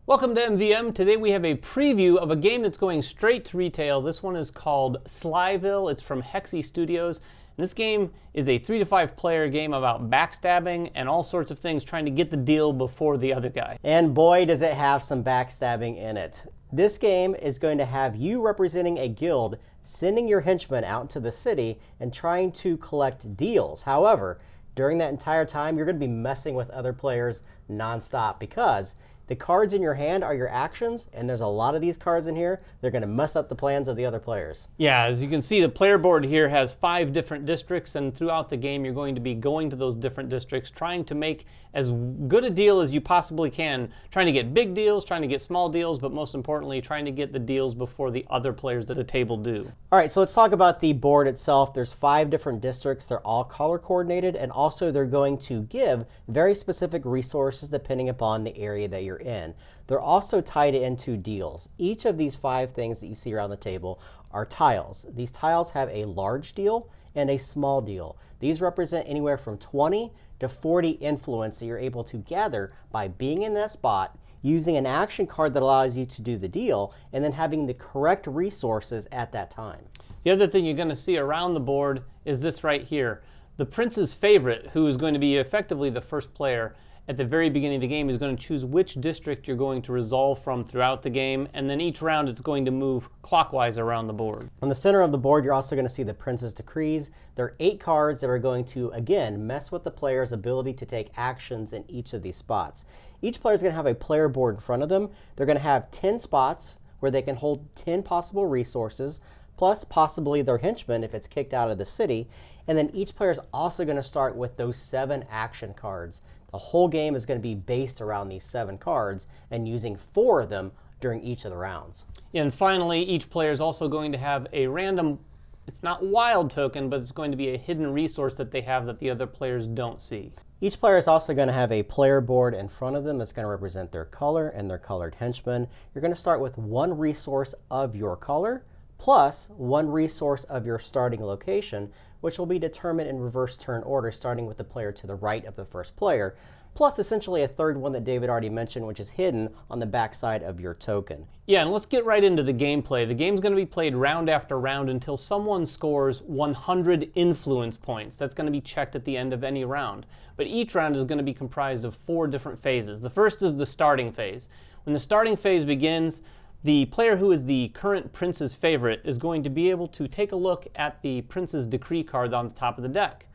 Welcome to MVM. Today we have a preview of a game that's going straight to retail. This one is called Slyville. It's from Hexy Studios. And this game is a 3 to 5 player game about backstabbing and all sorts of things, trying to get the deal before the other guy. And boy, does it have some backstabbing in it. This game is going to have you representing a guild, sending your henchmen out into the city and trying to collect deals. However, during that entire time, you're going to be messing with other players nonstop because the cards in your hand are your actions, and there's a lot of these cards in here. They're going to mess up the plans of the other players. Yeah, as you can see, the player board here has 5 different districts, and throughout the game, you're going to be going to those different districts, trying to make as good a deal as you possibly can, trying to get big deals, trying to get small deals, but most importantly, trying to get the deals before the other players at the table do. All right, so let's talk about the board itself. There's 5 different districts. They're all color coordinated, and also they're going to give very specific resources depending upon the area that you're in. They're also tied into deals. Each of these 5 things that you see around the table are tiles. These tiles have a large deal and a small deal. These represent anywhere from 20 to 40 influence that you're able to gather by being in that spot, using an action card that allows you to do the deal, and then having the correct resources at that time. The other thing you're going to see around the board is this right here. The prince's favorite, who is going to be effectively the first player at the very beginning of the game, is going to choose which district you're going to resolve from throughout the game, and then each round it's going to move clockwise around the board. On the center of the board, you're also going to see the Prince's Decrees. There are 8 cards that are going to, again, mess with the player's ability to take actions in each of these spots. Each player is going to have a player board in front of them. They're going to have 10 spots where they can hold 10 possible resources, plus possibly their henchmen if it's kicked out of the city. And then each player is also going to start with those 7 action cards. The whole game is going to be based around these 7 cards and using 4 of them during each of the rounds. And finally, each player is also going to have a random, it's not wild token, but it's going to be a hidden resource that they have that the other players don't see. Each player is also going to have a player board in front of them that's going to represent their color and their colored henchmen. You're going to start with 1 resource of your color, plus 1 resource of your starting location, which will be determined in reverse turn order, starting with the player to the right of the first player, plus essentially a 3rd one that David already mentioned, which is hidden on the backside of your token. Yeah, and let's get right into the gameplay. The game's going to be played round after round until someone scores 100 influence points. That's going to be checked at the end of any round. But each round is going to be comprised of 4 different phases. The first is the starting phase. When the starting phase begins, the player who is the current prince's favorite is going to be able to take a look at the prince's decree card on the top of the deck.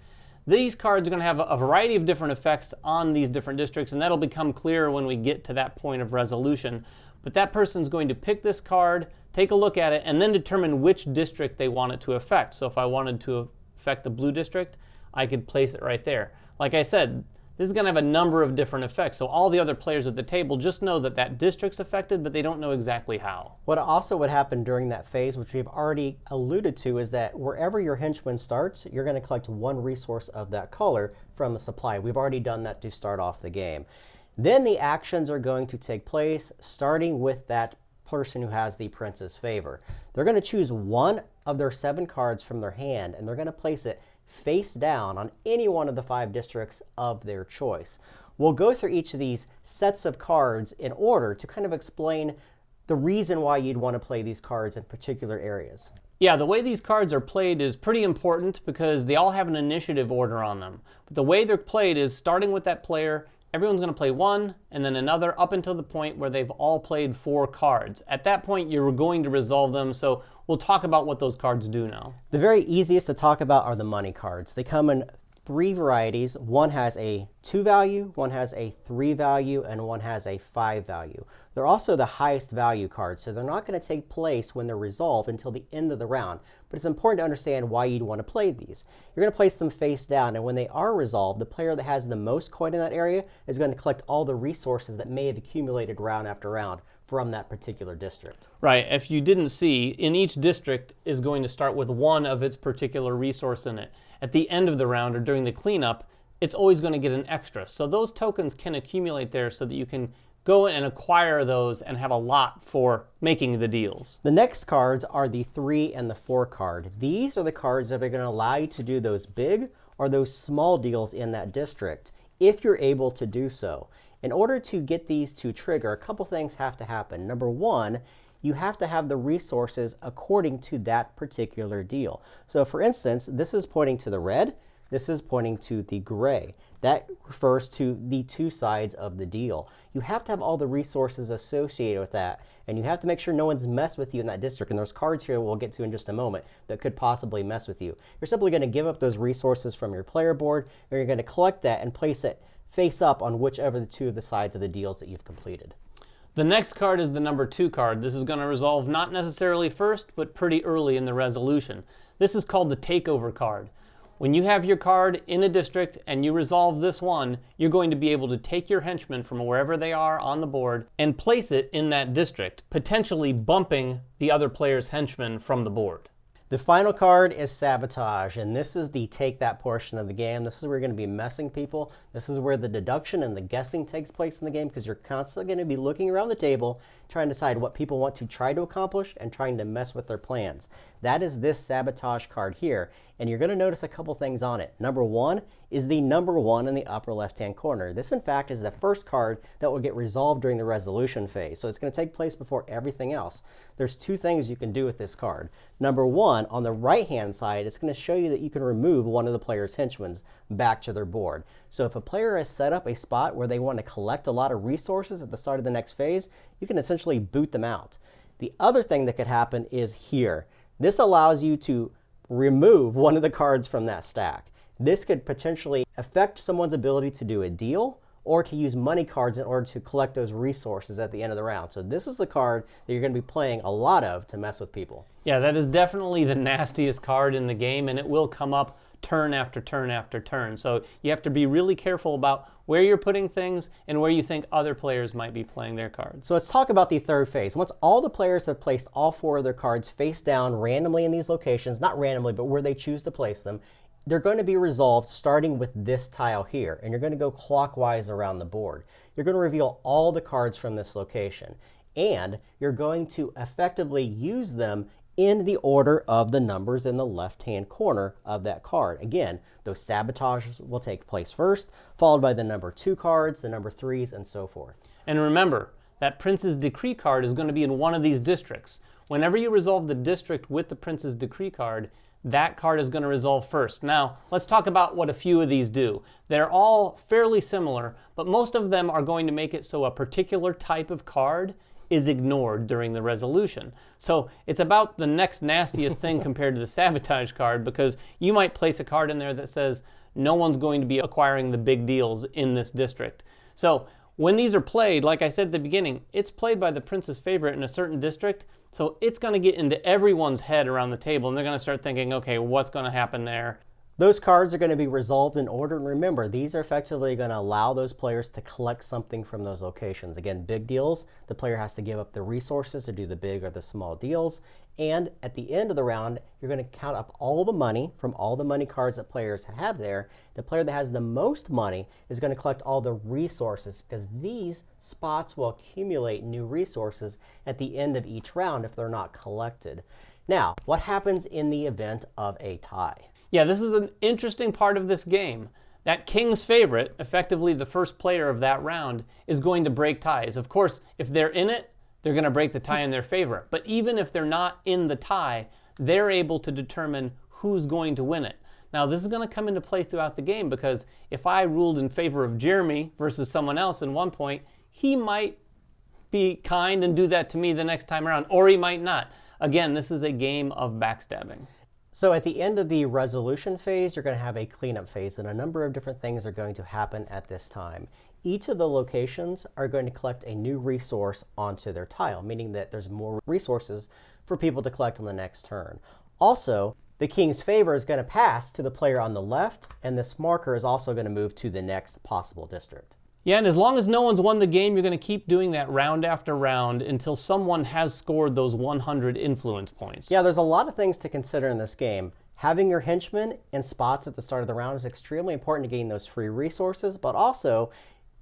These cards are going to have a variety of different effects on these different districts, and that'll become clearer when we get to that point of resolution. But that person's going to pick this card, take a look at it, and then determine which district they want it to affect. So if I wanted to affect the blue district, I could place it right there. Like I said, this is going to have a number of different effects, so all the other players at the table just know that that district's affected, but they don't know exactly how. What also would happen during that phase, which we've already alluded to, is that wherever your henchman starts, you're going to collect 1 resource of that color from the supply. We've already done that to start off the game. Then the actions are going to take place, starting with that person who has the prince's favor. They're going to choose 1 of their 7 cards from their hand, and they're going to place it face down on any one of the 5 districts of their choice. We'll go through each of these sets of cards in order to kind of explain the reason why you'd want to play these cards in particular areas. Yeah, the way these cards are played is pretty important because they all have an initiative order on them. But the way they're played is starting with that player, everyone's going to play 1 and then another up until the point where they've all played 4 cards. At that point, you're going to resolve them, so we'll talk about what those cards do now. The very easiest to talk about are the money cards. They come in 3 varieties. One has a 2 value, one has a 3 value, and one has a 5 value. They're also the highest value cards, so they're not going to take place when they're resolved until the end of the round. But it's important to understand why you'd want to play these. You're going to place them face down, and when they are resolved, the player that has the most coin in that area is going to collect all the resources that may have accumulated round after round from that particular district. Right, if you didn't see, in each district is going to start with 1 of its particular resource in it. At the end of the round or during the cleanup, it's always going to get an extra. So those tokens can accumulate there so that you can go and acquire those and have a lot for making the deals. The next cards are the 3 and the 4 card. These are the cards that are going to allow you to do those big or those small deals in that district, if you're able to do so. In order to get these to trigger, a couple things have to happen. Number one, you have to have the resources according to that particular deal. So for instance, this is pointing to the red, this is pointing to the gray. That refers to the two sides of the deal. You have to have all the resources associated with that, and you have to make sure no one's messed with you in that district. And there's cards here we'll get to in just a moment that could possibly mess with you. You're simply going to give up those resources from your player board, and you're going to collect that and place it face up on whichever the two of the sides of the deals that you've completed. The next card is the number 2 card. This is going to resolve not necessarily first, but pretty early in the resolution. This is called the Takeover Card. When you have your card in a district and you resolve this one, you're going to be able to take your henchmen from wherever they are on the board and place it in that district, potentially bumping the other player's henchmen from the board. The final card is Sabotage, and this is the take that portion of the game. This is where you're going to be messing people. This is where the deduction and the guessing takes place in the game, because you're constantly going to be looking around the table, trying to decide what people want to try to accomplish and trying to mess with their plans. That is this Sabotage card here, and you're going to notice a couple things on it. Number one is the number 1 in the upper left-hand corner. This, in fact, is the first card that will get resolved during the resolution phase, so it's going to take place before everything else. There's two things you can do with this card. Number one, on the right-hand side, it's going to show you that you can remove one of the player's henchmen back to their board. So if a player has set up a spot where they want to collect a lot of resources at the start of the next phase, you can essentially boot them out. The other thing that could happen is here. This allows you to remove one of the cards from that stack. This could potentially affect someone's ability to do a deal or to use money cards in order to collect those resources at the end of the round. So this is the card that you're going to be playing a lot of to mess with people. Yeah, that is definitely the nastiest card in the game, and it will come up turn after turn after turn. So you have to be really careful about where you're putting things and where you think other players might be playing their cards. So let's talk about the third phase. Once all the players have placed all 4 of their cards face down randomly in these locations, not randomly, but where they choose to place them, they're going to be resolved starting with this tile here, and you're going to go clockwise around the board. You're going to reveal all the cards from this location, and you're going to effectively use them in the order of the numbers in the left-hand corner of that card. Again, those sabotages will take place first, followed by the number 2 cards, the number 3s, and so forth. And remember, that Prince's Decree card is going to be in one of these districts. Whenever you resolve the district with the Prince's Decree card, that card is going to resolve first. Now, let's talk about what a few of these do. They're all fairly similar, but most of them are going to make it so a particular type of card is ignored during the resolution. So it's about the next nastiest thing compared to the Sabotage card, because you might place a card in there that says no one's going to be acquiring the big deals in this district. So when these are played, like I said at the beginning, it's played by the Prince's favorite in a certain district, so it's going to get into everyone's head around the table, and they're going to start thinking, okay, what's going to happen there? Those cards are going to be resolved in order, and remember, these are effectively going to allow those players to collect something from those locations. Again, big deals, the player has to give up the resources to do the big or the small deals, and at the end of the round, you're going to count up all the money from all the money cards that players have there. The player that has the most money is going to collect all the resources, because these spots will accumulate new resources at the end of each round if they're not collected. Now, what happens in the event of a tie? Yeah, this is an interesting part of this game. That king's favorite, effectively the first player of that round, is going to break ties. Of course, if they're in it, they're going to break the tie in their favor. But even if they're not in the tie, they're able to determine who's going to win it. Now, this is going to come into play throughout the game, because if I ruled in favor of Jeremy versus someone else in one point, he might be kind and do that to me the next time around, or he might not. Again, this is a game of backstabbing. So at the end of the resolution phase, you're going to have a cleanup phase, and a number of different things are going to happen at this time. Each of the locations are going to collect a new resource onto their tile, meaning that there's more resources for people to collect on the next turn. Also, the king's favor is going to pass to the player on the left, and this marker is also going to move to the next possible district. Yeah, and as long as no one's won the game, you're going to keep doing that round after round until someone has scored those 100 influence points. Yeah, there's a lot of things to consider in this game. Having your henchmen in spots at the start of the round is extremely important to gain those free resources, but also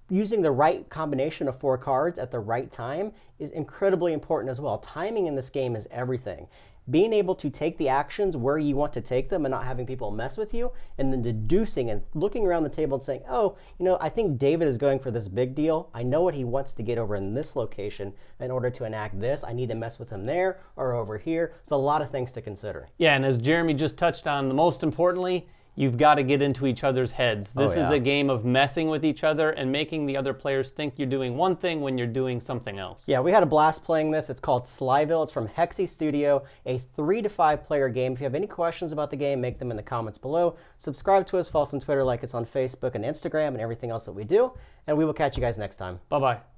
using the right combination of 4 cards at the right time is incredibly important as well. Timing in this game is everything. being able to take the actions where you want to take them and not having people mess with you, and then deducing and looking around the table and saying, oh, I think David is going for this big deal. I know what he wants to get over in this location. In order to enact this, I need to mess with him there or over here. It's a lot of things to consider. Yeah, and as Jeremy just touched on, the most importantly, you've got to get into each other's heads. This is a game of messing with each other and making the other players think you're doing one thing when you're doing something else. Yeah, we had a blast playing this. It's called Slyville. It's from Hexy Studio, a 3 to 5 player game. If you have any questions about the game, make them in the comments below. Subscribe to us, follow us on Twitter, like us on Facebook and Instagram, and everything else that we do. And we will catch you guys next time. Bye-bye.